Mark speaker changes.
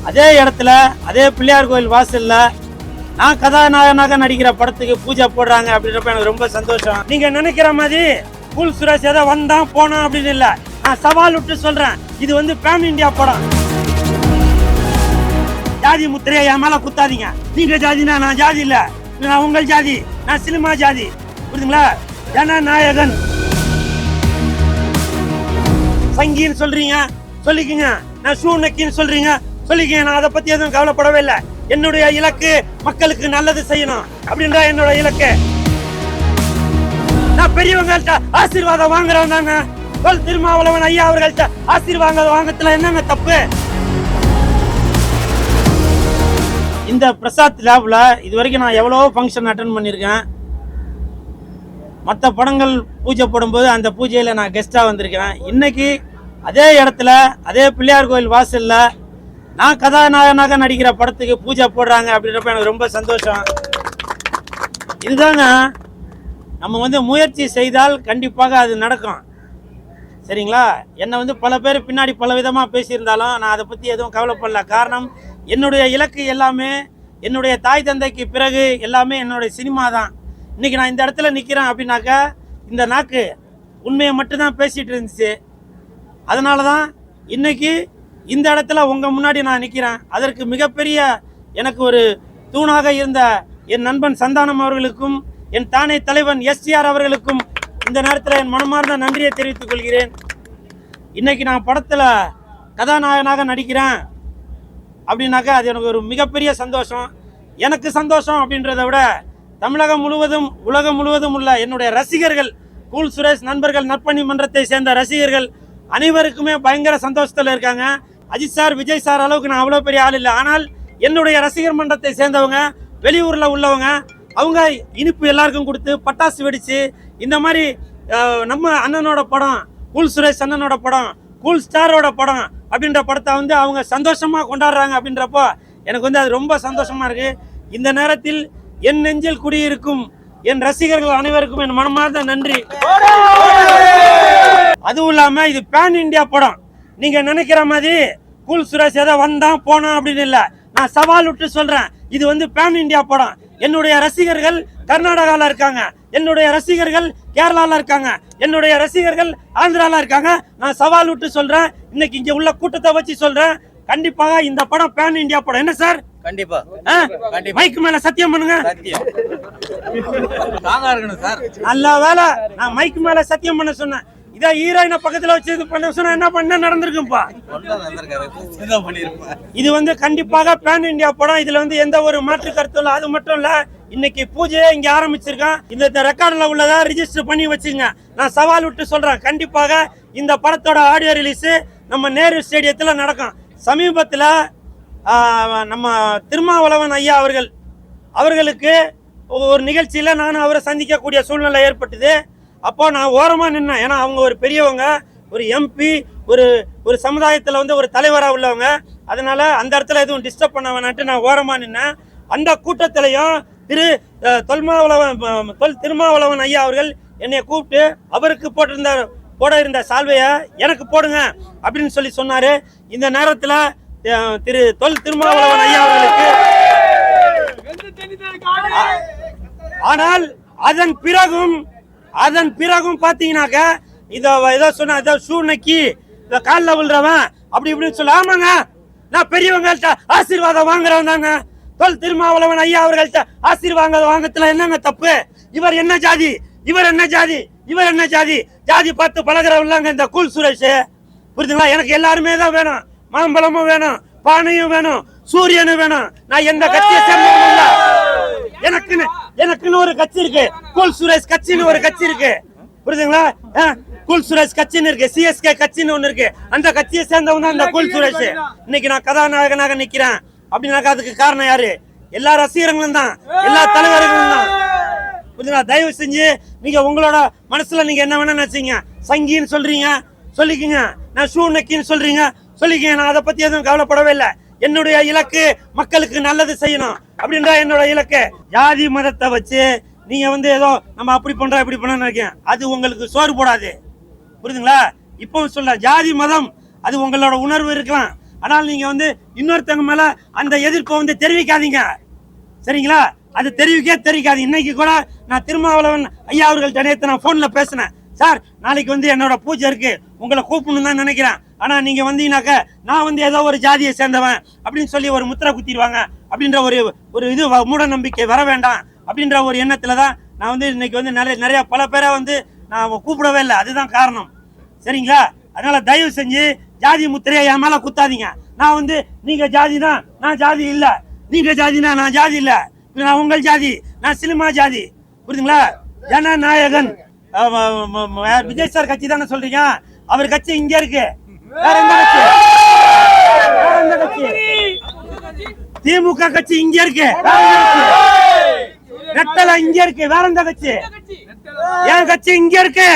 Speaker 1: அதே இடத்துல அதே பிள்ளையார் கோயில் வாசல்ல நான் கதாநாயகனாக நடிக்கிற படத்துக்கு பூஜை போடுறாங்க அப்படின்றப்ப எனக்கு ரொம்ப சந்தோஷம். நீங்க நினைக்கிற மாதிரி கூல் சுரேஷ் ஏதோ வந்தான் போனான் அப்படின்னு இல்ல, நான் சவால் விட்டு சொல்றேன், இது வந்து பேன் இந்தியா படம். ஜாதி முத்திரையை என் மேல குத்தாதீங்க. நீங்க ஜாதினா நான் ஜாதி இல்ல, நான் உங்கள் ஜாதி, நான் சினிமா ஜாதி, புரியுதுங்களா? ஜனநாயகன் சங்கின்னு சொல்றீங்க சொல்லிக்கங்க, நான் ஷூ நக்கின்னு சொல்றீங்க சொல்லிக்கங்க, நான் அதை பத்தி எதுவும் கவலைப்படவே இல்லை. என்னுடைய இலக்கு மக்களுக்கு நல்லது செய்யணும் அப்படின்ற என்னோட இலக்கு. நான் பெரியவங்கள்ட்ட ஆசீர்வாதம் வாங்குறவன் தாங்க. தொல் திருமாவளவன் ஐயா அவர்கள்ட்ட ஆசீர்வாதம் வாங்கத்துல என்னங்க தப்பு? இந்த பிரசாத் லேப்ல இது வரைக்கும் நான் எவ்வளவோ ஃபங்க்ஷன் அட்டன் பண்ணியிருக்கேன். மற்ற படங்கள் பூஜை போடும்போது அந்த பூஜையில் நான் கெஸ்டாக வந்திருக்கேன். இன்னைக்கு அதே இடத்துல அதே பிள்ளையார் கோயில் வாசல்ல நான் கதாநாயகனாக நடிக்கிற படத்துக்கு பூஜை போடுறாங்க அப்படின்றப்ப எனக்கு ரொம்ப சந்தோஷம். இதுதாங்க நம்ம வந்து முயற்சி செய்தால் கண்டிப்பாக அது நடக்கும். சரிங்களா? என்னை வந்து பல பேர் பின்னாடி பல விதமாக பேசியிருந்தாலும் நான் அதை பற்றி எதுவும் கவலைப்படல. காரணம், என்னுடைய இலக்கு எல்லாமே என்னுடைய தாய் தந்தைக்கு பிறகு எல்லாமே என்னுடைய சினிமா தான். இன்றைக்கி நான் இந்த இடத்துல நிற்கிறேன் அப்படின்னாக்கா இந்த நாக்கு உண்மையை மட்டும்தான் பேசிகிட்டு இருந்துச்சு. அதனால தான் இன்றைக்கி இந்த இடத்துல உங்கள் முன்னாடி நான் நிற்கிறேன். அதற்கு மிகப்பெரிய எனக்கு ஒரு தூணாக இருந்த என் நண்பன் சந்தானம் அவர்களுக்கும் என் தானே தலைவன் எஸ்டிஆர் அவர்களுக்கும் இந்த நேரத்தில் என் மனமார்ந்த நன்றியை தெரிவித்துக் கொள்கிறேன். இன்றைக்கி நான் படத்தில் கதாநாயகனாக நடிக்கிறேன் அப்படின்னாக்கா அது எனக்கு ஒரு மிகப்பெரிய சந்தோஷம். எனக்கு சந்தோஷம் அப்படின்றத விட தமிழகம் முழுவதும் உலகம் முழுவதும் உள்ள என்னுடைய ரசிகர்கள், கூல் சுரேஷ் நண்பர்கள், நற்பணி மன்றத்தை சேர்ந்த ரசிகர்கள் அனைவருக்குமே பயங்கர சந்தோஷத்தில் இருக்காங்க. அஜித் சார், விஜய் சார் அளவுக்கு நான் அவ்வளோ பெரிய ஆள் இல்லை. ஆனால் என்னுடைய ரசிகர் மன்றத்தை சேர்ந்தவங்க, வெளியூரில் உள்ளவங்க, அவங்க இனிப்பு எல்லாருக்கும் கொடுத்து பட்டாசு வெடித்து இந்த மாதிரி நம்ம அண்ணனோட படம், கூல் சுரேஷ் அண்ணனோட படம், கூல் ஸ்டாரோட படம் அப்படின்ற படத்தை வந்து அவங்க சந்தோஷமாக கொண்டாடுறாங்க. அப்படின்றப்போ எனக்கு வந்து அது ரொம்ப சந்தோஷமாக இருக்குது. இந்த நேரத்தில் என் நெஞ்சில் குடியிருக்கும் என் ரசிகர்கள் அனைவருக்கும் என் மனமார்ந்த நன்றி. அதுவும் இல்லாமல் இது பேன் இந்தியா படம். நீங்கள் நினைக்கிற மாதிரி கூல் சுரேஷ் ஏதோ வந்தான் போனான் அப்படின்னு இல்லை, நான் சவால் விட்டு சொல்கிறேன், இது வந்து பேன் இந்தியா படம். என்னுடைய ரசிகர்கள் கர்நாடகாவில் இருக்காங்க, என்னுடைய ரசிகர்கள் கேரளாவில் இருக்காங்க, என்னுடைய ரசிகர்கள் ஆந்திராவில் இருக்காங்க. நான் சவால் விட்டு சொல்கிறேன், இன்னைக்கு இங்கே உள்ள கூட்டத்தை வச்சு சொல்கிறேன், கண்டிப்பாக இந்த படம் பேன் இந்தியா படம். என்ன சார்? கண்டிப்பா மைக்கு மேல சத்தியம் பண்ணுங்க. நல்ல வேலை நான் மைக்கு மேல சத்தியம் பண்ண சொன்னேன். இதை ஹீரோயினை பக்கத்துல வச்சு இது பண்ண சொன்னா என்ன பண்ண நடந்திருக்கும்பா. இது வந்து கண்டிப்பாக பேன் இந்தியா படம். இதுல வந்து எந்த ஒரு மாற்று கருத்தும் இல்லை. அது மட்டும் இல்ல, இன்னைக்கு பூஜையை இங்க ஆரம்பிச்சிருக்கேன். இந்த ரெக்கார்ட்ல உள்ளதா ரிஜிஸ்டர் பண்ணி வச்சுங்க. நான் சவால் விட்டு சொல்றேன், கண்டிப்பாக இந்த படத்தோட ஆடியோ ரிலீஸ் நம்ம நேரு ஸ்டேடியத்துல நடக்கும். சமீபத்தில் நம்ம திருமாவளவன் ஐயா அவர்களுக்கு ஒரு நிகழ்ச்சியில் நான் அவரை சந்திக்கக்கூடிய சூழ்நிலை ஏற்பட்டது. அப்போ நான் ஓரமாக நின்னேன். ஏன்னா அவங்க ஒரு பெரியவங்க, ஒரு எம்பி, ஒரு சமுதாயத்தில் வந்து ஒரு தலைவராக உள்ளவங்க. அதனால அந்த இடத்துல எதுவும் டிஸ்டர்ப் பண்ண வேணான்ட்டு நான் ஓரமாக நின்னேன். அந்த கூட்டத்திலையும் தொல் திருமாவளவன் ஐயா அவர்கள் என்னை கூப்பிட்டு அவருக்கு போட இருந்த சால்வையை எனக்கு போடுங்க அப்படின்னு சொல்லி சொன்னார். இந்த நேரத்தில் திரு தொல் திருமாவளவன் ஐயா அவர்களுக்கு ஆனால் அதன் பிறகும் பாத்தீங்கன்னாக்க ஏதோ சொன்ன ஏதோ ஷூ நக்கி காலில் விழுறவன் அப்படி இப்படின்னு சொல்ல. ஆமாங்க, நான் பெரியவங்கள்ட்ட ஆசீர்வாதம் வாங்குறவன் தாங்க. தொல் திருமாவளவன் ஐயா அவர்கள்ட்ட ஆசீர்வாதம் வாங்கத்துல என்னங்க தப்பு? இவர் என்ன ஜாதி, இவர் என்ன ஜாதி, இவர் என்ன ஜாதி, ஜாதி பார்த்து பழகிறவங்க இந்த கூல் சுரேஷ். புரியுதுங்களா? எனக்கு எல்லாருமே தான் வேணும். மாம்பழமும் வேணும், பானையும் வேணும், சூரியனும் வேணும். நான் எந்த கட்சியை சேர்ந்தவங்க இல்ல. எனக்குன்னு ஒரு கட்சி இருக்கு, கூல் சுரேஷ் கட்சின்னு ஒரு கட்சி இருக்கு. புரியுதுங்களா? கூல் சுரேஷ் கட்சின்னு இருக்கு, சிஎஸ்கே கட்சின்னு ஒண்ணு இருக்கு. அந்த கட்சியை சேர்ந்தவங்க தான் இந்த கூல் சுரேஷ். இன்னைக்கு நான் கதாநாயகனாக நிக்கிறேன் அப்படின்னாக்கா அதுக்கு காரணம் யாரு? எல்லா ரசிகர்களும் தான், எல்லா தலைவர்களும் தான். புரியுதுங்களா? தயவு செஞ்சு நீங்க உங்களோட மனசுல நீங்க என்ன வேணா நினைச்சீங்க, சங்கின்னு சொல்றீங்க சொல்லிக்கங்க, நான் ஷூ நக்கின்னு சொல்றீங்க சொல்லிக்கங்க, நான் அதை பத்தி எதுவும் கவலைப்படவே இல்லை. என்னுடைய இலக்கு மக்களுக்கு நல்லது செய்யணும் அப்படின்ற என்னோட இலக்கு. ஜாதி மதத்தை வச்சு நீங்க வந்து ஏதோ நம்ம அப்படி பண்றோம் இப்படி பண்ண நினைக்கிறேன், அது உங்களுக்கு சோறு போடாது. புரியுதுங்களா? இப்போ சொல்ல ஜாதி மதம் அது உங்களோட உணர்வு இருக்கலாம். ஆனால் நீங்க வந்து இன்னொருத்தவங்க மேல அந்த எதிர்ப்பை வந்து தெரிவிக்காதீங்க, சரிங்களா? அது தெரிவிக்காது. இன்னைக்கு கூட நான் திருமாவளவன் ஐயா அவர்கள்ட்ட நேற்று நான் போன்ல பேசினேன். சார், நாளைக்கு வந்து என்னோட பூஜை இருக்கு, உங்களை கூப்பிடணும் தான் நினைக்கிறேன். ஆனா நீங்க வந்தீங்கன்னாக்க நான் வந்து ஏதோ ஒரு ஜாதியை சேர்ந்தவன் அப்படின்னு சொல்லி ஒரு முத்திரை குத்திடுவாங்க அப்படின்ற ஒரு இது மூட நம்பிக்கை வர வேண்டாம் அப்படின்ற ஒரு எண்ணத்துல தான் நான் வந்து இன்னைக்கு வந்து நிறைய பல பேரை வந்து நான் கூப்பிடவே இல்லை. அதுதான் காரணம், சரிங்களா? அதனால தயவு செஞ்சு ஜாதி முத்திரையை என் மேல குத்தாதீங்க. நான் வந்து நீங்க ஜாதி தான், நான் ஜாதி இல்ல. நீங்க ஜாதினா நான் ஜாதி இல்ல. நான் உங்கள் ஜாதி, நான் சினிமா ஜாதி, புரியுதுங்களா? ஜனநாயகன் விஜய் சார் கட்சி தானே சொல்றீங்க? அவர் கட்சி இங்க இருக்கு, வேற எந்த கட்சி? வேற எந்த கட்சி? திமுக கட்சி இங்க இருக்கு, ரெட்டல இங்க இருக்கு, வேற எந்த கட்சி? என் கட்சி இங்க இருக்கு.